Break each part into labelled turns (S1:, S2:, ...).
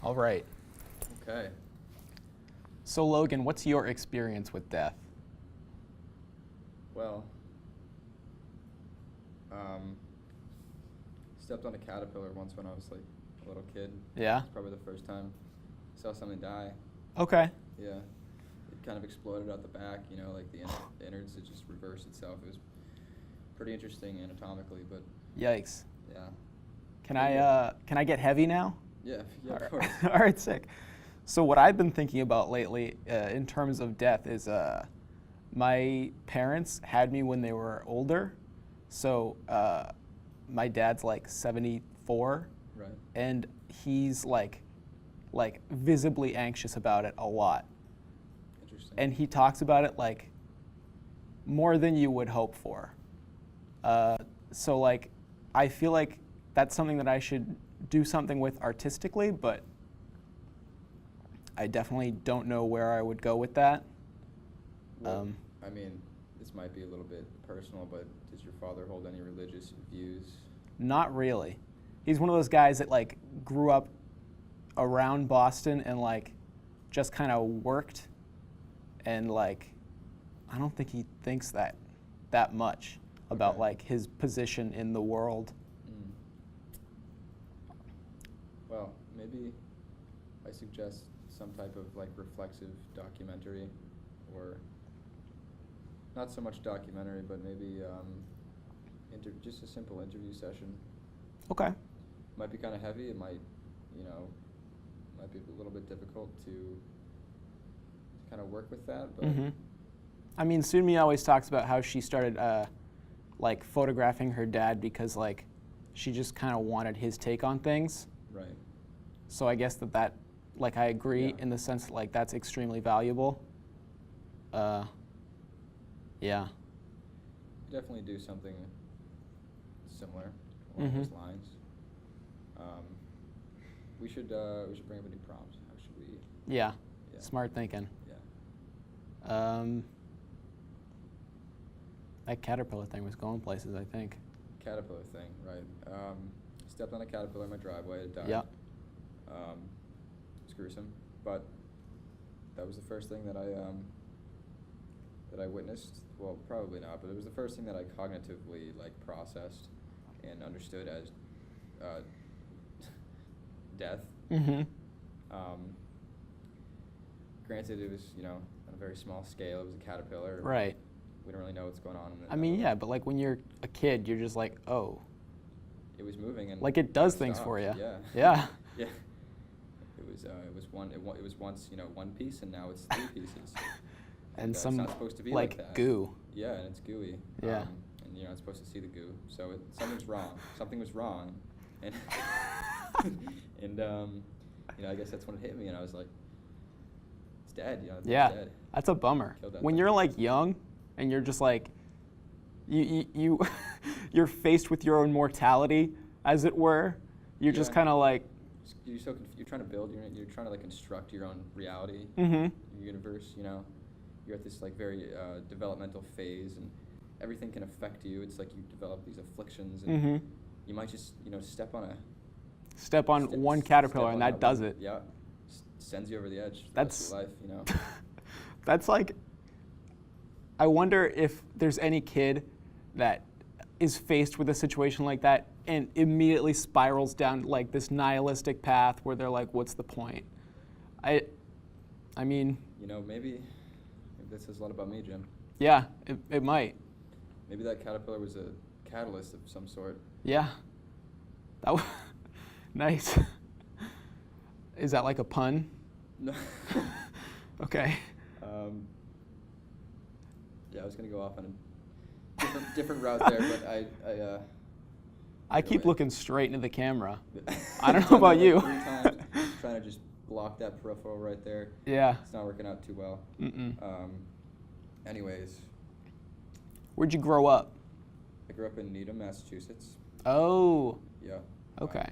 S1: All right.
S2: Okay.
S1: So Logan, what's your experience with death?
S2: Well, stepped on a caterpillar once when I was like a little kid.
S1: Yeah?
S2: It's probably the first time I saw something die.
S1: Okay.
S2: Yeah. It kind of exploded out the back, you know, like the innards, it just reversed itself. It was pretty interesting anatomically, but
S1: Yikes.
S2: yeah.
S1: Can I get heavy now?
S2: Yeah, of course.
S1: All right, sick. So what I've been thinking about lately in terms of death is my parents had me when they were older. So my dad's like 74,
S2: Right.
S1: and he's like visibly anxious about it a lot.
S2: Interesting.
S1: And he talks about it like more than you would hope for. So like I feel like that's something that I should do something with artistically, but I definitely don't know where I would go with that.
S2: Well, I mean, this might be a little bit personal, but does your father hold any religious views?
S1: Not really. He's one of those guys that like grew up around Boston and like just kind of worked, and like I don't think he thinks that much about
S2: Okay.
S1: like his position in the world.
S2: Well, maybe I suggest some type of like reflexive documentary, or not so much documentary, but maybe just a simple interview session.
S1: Okay.
S2: Might be kind of heavy. It might, might be a little bit difficult to kind of work with that. But
S1: I mean, Sumi always talks about how she started like photographing her dad because like she just kind of wanted his take on things.
S2: right.
S1: So I guess that like I agree
S2: Yeah.
S1: in the sense that like that's extremely valuable. Yeah.
S2: Definitely do something similar along those lines. We should bring up a new prompt. How should we?
S1: Yeah.
S2: Yeah.
S1: Smart thinking.
S2: Yeah.
S1: That caterpillar thing was going places, I think.
S2: Caterpillar thing, right? Stepped on a caterpillar in my driveway. It died.
S1: Yeah.
S2: It's gruesome, but that was the first thing that I witnessed. Well, probably not, but it was the first thing that I cognitively like processed and understood as death. Granted, it was on a very small scale. It was a caterpillar.
S1: Right.
S2: We don't really know what's going on.
S1: I mean, yeah, but like when you're a kid, you're just like, oh.
S2: It was moving and
S1: Like it does
S2: it
S1: things
S2: stopped.
S1: for you.
S2: Yeah.
S1: Yeah.
S2: Yeah. It was once one piece and now it's three pieces.
S1: And
S2: it's
S1: some
S2: not supposed to be
S1: like
S2: that.
S1: goo.
S2: Yeah, and it's gooey.
S1: Yeah.
S2: And it's supposed to see the goo. So something's wrong. Something was wrong, and and I guess that's when it hit me, and I was like, it's dead. It's
S1: Yeah.
S2: dead.
S1: That's a bummer.
S2: Killed that
S1: When
S2: thing.
S1: you're like young and you're just like, you you're faced with your own mortality, as it were. You're just
S2: Yeah.
S1: kind of like,
S2: You're so you're trying to build. You're trying to like construct your own reality,
S1: mm-hmm.
S2: your universe. You're at this like very developmental phase, and everything can affect you. It's like you develop these afflictions, and
S1: Mm-hmm.
S2: you might just step on
S1: one caterpillar and that does
S2: one,
S1: it.
S2: Yeah, sends you over the edge. For
S1: That's
S2: the rest of your life.
S1: That's like, I wonder if there's any kid that is faced with a situation like that and immediately spirals down like this nihilistic path where they're like, what's the point? I mean,
S2: Maybe that says a lot about me, Jim.
S1: yeah, it might.
S2: Maybe that caterpillar was a catalyst of some sort.
S1: Yeah. That was nice. Is that like a pun?
S2: No.
S1: Okay.
S2: Yeah, I was gonna go off on a different route there, but
S1: I keep looking straight into the camera.
S2: I
S1: I don't know about you.
S2: 3 times, trying to just block that peripheral right there.
S1: Yeah.
S2: It's not working out too well.
S1: Mm-mm.
S2: Anyways,
S1: Where'd you grow up?
S2: I grew up in Needham, Massachusetts.
S1: Oh.
S2: Yeah.
S1: Okay.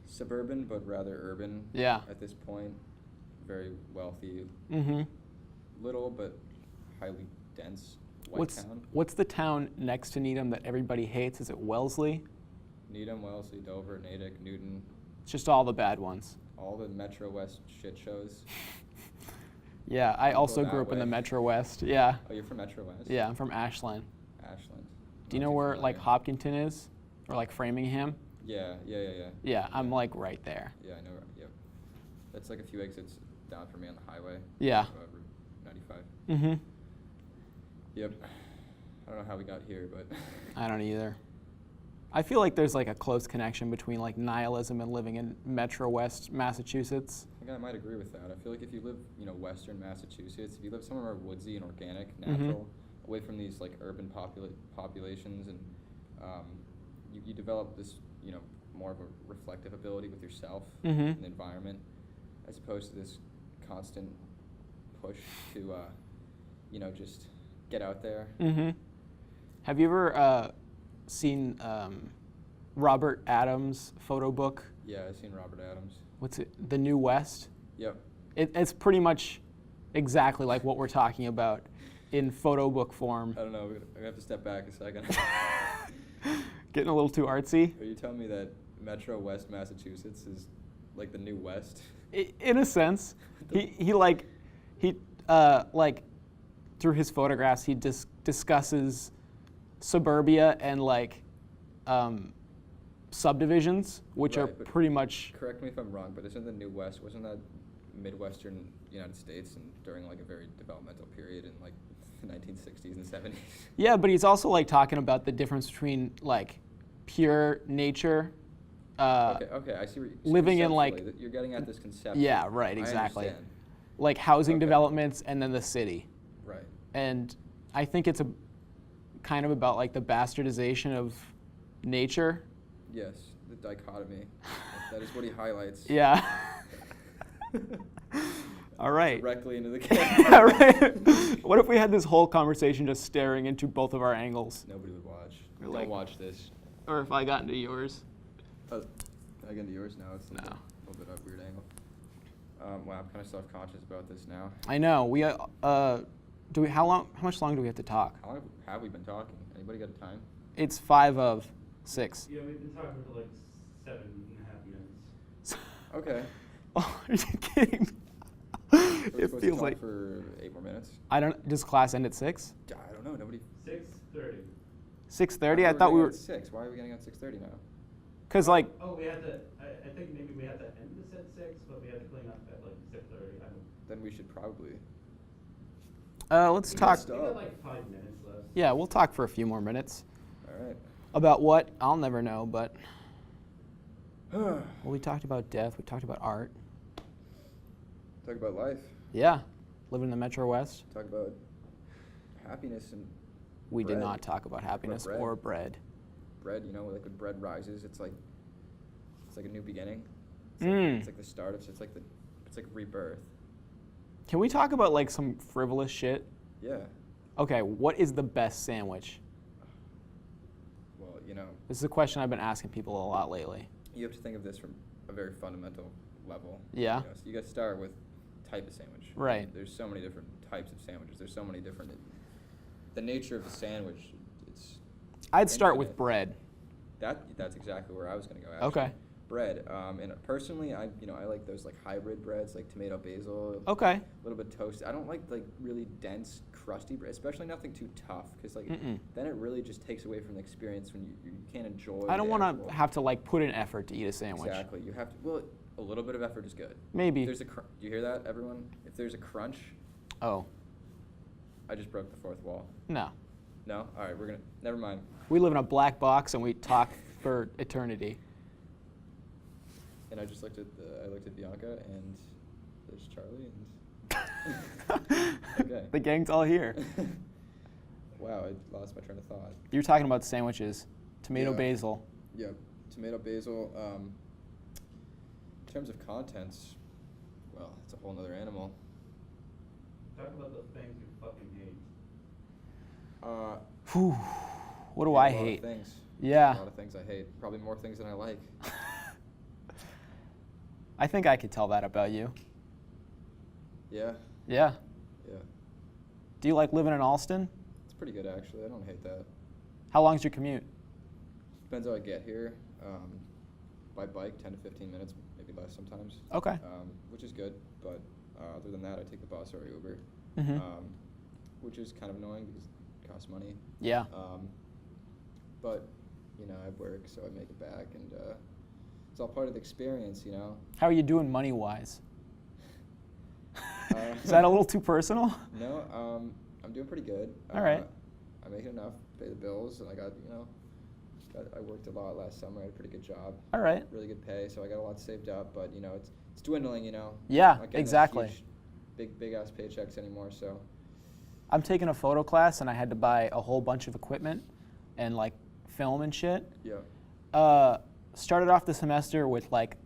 S2: Suburban, but rather urban.
S1: Yeah.
S2: At this point, very wealthy,
S1: Mm-hmm.
S2: little but highly dense white town.
S1: What's the town next to Needham that everybody hates? Is it Wellesley?
S2: Needham, Wellesley, Dover, Natick, Newton.
S1: It's just all the bad ones.
S2: All the Metro West shit shows.
S1: Yeah, I
S2: Don't go
S1: also
S2: that
S1: grew up in the
S2: way.
S1: Metro West. Yeah.
S2: Oh, you're from Metro West?
S1: Yeah, I'm from Ashland.
S2: Ashland.
S1: Do you
S2: Not
S1: know
S2: too
S1: where like
S2: familiar.
S1: Hopkinton is? Or like Framingham?
S2: Yeah.
S1: Yeah, I'm like right there.
S2: Yeah, I know. Yep. That's like a few exits down from me on the highway.
S1: Yeah.
S2: Route 95.
S1: Mm-hmm.
S2: Yep. I don't know how we got here, but
S1: I don't either. I feel like there's like a close connection between like nihilism and living in Metro West Massachusetts.
S2: I think I might agree with that. I feel like if you live, western Massachusetts, if you live somewhere woodsy and organic,
S1: Mm-hmm.
S2: natural, away from these like urban populations, and you develop this, more of a reflective ability with yourself
S1: Mm-hmm.
S2: and the environment, as opposed to this constant push to, just get out there.
S1: Mm-hmm. Have you ever seen Robert Adams' photo book?
S2: Yeah, I've seen Robert Adams.
S1: What's it? The New West?
S2: Yep.
S1: It's pretty much exactly like what we're talking about in photo book form.
S2: I don't know. We're gonna have to step back a second.
S1: Getting a little too artsy?
S2: Are you telling me that Metro West Massachusetts is like the New West?
S1: In a sense. He through his photographs, he discusses suburbia and like subdivisions, which are
S2: Right, but
S1: pretty much.
S2: Correct me if I'm wrong, but isn't the New West, wasn't that Midwestern United States and during like a very developmental period in like the 1960s and 70s?
S1: Yeah, but he's also like talking about the difference between like pure nature.
S2: Okay, I see.
S1: Living in, like-
S2: conceptually, that you're getting at this conception.
S1: Yeah, right,
S2: I
S1: exactly.
S2: understand.
S1: Like housing
S2: Okay.
S1: developments and then the city.
S2: Right.
S1: And I think it's a kind of about like the bastardization of nature.
S2: Yes, the dichotomy. That is what he highlights.
S1: Yeah. All right.
S2: Directly into the
S1: Yeah,
S2: camera.
S1: right. What if we had this whole conversation just staring into both of our angles?
S2: Nobody would watch.
S1: Or
S2: Don't
S1: like-
S2: watch this.
S1: Or if I got into yours?
S2: Oh, can I get into yours now? It's a
S1: No.
S2: little bit of a weird angle. Wow, I'm kind of self-conscious about this now.
S1: I know. We do we how much longer do we have to talk?
S2: How long have we been talking? Anybody got a time?
S1: It's 5 of 6.
S3: Yeah, we've been talking for like 7.5 minutes.
S2: Okay.
S1: Oh, are you kidding?
S2: We're
S1: It
S2: supposed to
S1: feels
S2: talk
S1: like
S2: for 8 more minutes.
S1: I don't. Does class end at 6?
S2: I don't know. Nobody.
S3: 6:30.
S1: 6:30. I thought we were.
S2: At 6. Why are we getting at 6:30 now?
S1: Cause like
S3: Oh, we had to. I think maybe we had to end this at 6, but we had to clean up at like 6:30.
S2: Then we should probably.
S1: let's talk.
S3: We got like 5 minutes left.
S1: Yeah, we'll talk for a few more minutes
S2: All right.
S1: about what I'll never know. But well, we talked about death. We talked about art.
S2: Talk about life.
S1: Yeah, living in the Metro West.
S2: Talk about happiness and
S1: We did
S2: bread.
S1: not talk about happiness
S2: bread.
S1: or bread.
S2: bread. Like when bread rises, it's like a new beginning.
S1: Mm.
S2: It's like the start of. It's like rebirth.
S1: Can we talk about like some frivolous shit?
S2: Yeah.
S1: Okay, what is the best sandwich?
S2: Well,
S1: This is a question I've been asking people a lot lately.
S2: you have to think of this from a very fundamental level.
S1: Yeah.
S2: So you got to start with type of sandwich.
S1: Right.
S2: There's so many different types of sandwiches. There's so many different. The nature of the sandwich.
S1: I'd start with
S2: Infinite.
S1: bread.
S2: That's exactly where I was going to go.
S1: Okay.
S2: Actually. Bread. And personally, I like those like hybrid breads, like tomato basil.
S1: Okay.
S2: A little bit toasted. I don't like really dense, crusty bread, especially nothing too tough, because
S1: Mm-mm.
S2: then it really just takes away from the experience when you can't enjoy.
S1: I don't
S2: the
S1: want
S2: actual-
S1: to have to like put in effort to eat a sandwich.
S2: Exactly. You have to. Well, a little bit of effort is good.
S1: Maybe.
S2: Do you hear that, everyone? If there's a crunch,
S1: Oh,
S2: I just broke the fourth wall.
S1: no.
S2: No. All right. Never mind.
S1: We live in a black box and we talk for eternity.
S2: And I just looked at Vianca, and there's Charlie, and okay.
S1: The gang's all here.
S2: Wow, I lost my train of thought.
S1: You're talking about sandwiches. Tomato
S2: Yeah.
S1: basil.
S2: Yeah, tomato basil. In terms of contents, well, it's a whole nother animal.
S3: Talk about the things you fucking hate.
S1: Whew. What do
S2: Yeah,
S1: I
S2: a lot of
S1: hate?
S2: things.
S1: Yeah.
S2: A lot of things I hate. Probably more things than I like.
S1: I think I could tell that about you.
S2: Yeah,
S1: Yeah.
S2: yeah.
S1: Do you like living in Alston?
S2: It's pretty good, actually. I don't hate that.
S1: How long's your commute?
S2: Depends how I get here. by bike, 10 to 15 minutes, maybe less sometimes.
S1: Okay.
S2: Which is good, but other than that, I take the bus or Uber,
S1: Mhm.
S2: which is kind of annoying because it costs money.
S1: Yeah.
S2: But you know, I work, so I make it back, and it's all part of the experience, you know.
S1: How are you doing money-wise?
S2: Uh,
S1: Is that a little too personal?
S2: No, I'm doing pretty good.
S1: All right.
S2: I make enough to pay the bills, and I got, you know, I worked a lot last summer. I had a pretty good job.
S1: All right.
S2: Really good pay, so I got a lot saved up. But you know, it's dwindling. You know.
S1: Yeah,
S2: Not getting
S1: exactly.
S2: those huge, big ass paychecks anymore. So.
S1: I'm taking a photo class, and I had to buy a whole bunch of equipment and like film and shit.
S2: Yeah.
S1: Started off the semester with like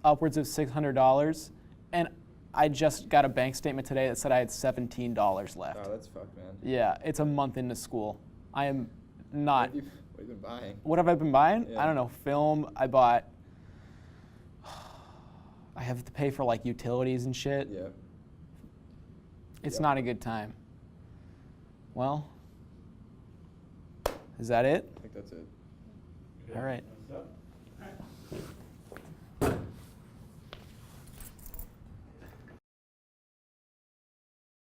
S1: upwards of $600, and I just got a bank statement today that said I had $17 left.
S2: Oh, that's fucked, man.
S1: Yeah, it's a month into school. I am not.
S2: What have you been buying?
S1: What have I been buying?
S2: Yeah.
S1: I don't know. Film. I bought. I have to pay for like utilities and shit.
S2: Yeah.
S1: It's
S2: Yep.
S1: not a good time. Well, is that it?
S2: I think that's it.
S3: Okay,
S1: All right.
S3: that's up.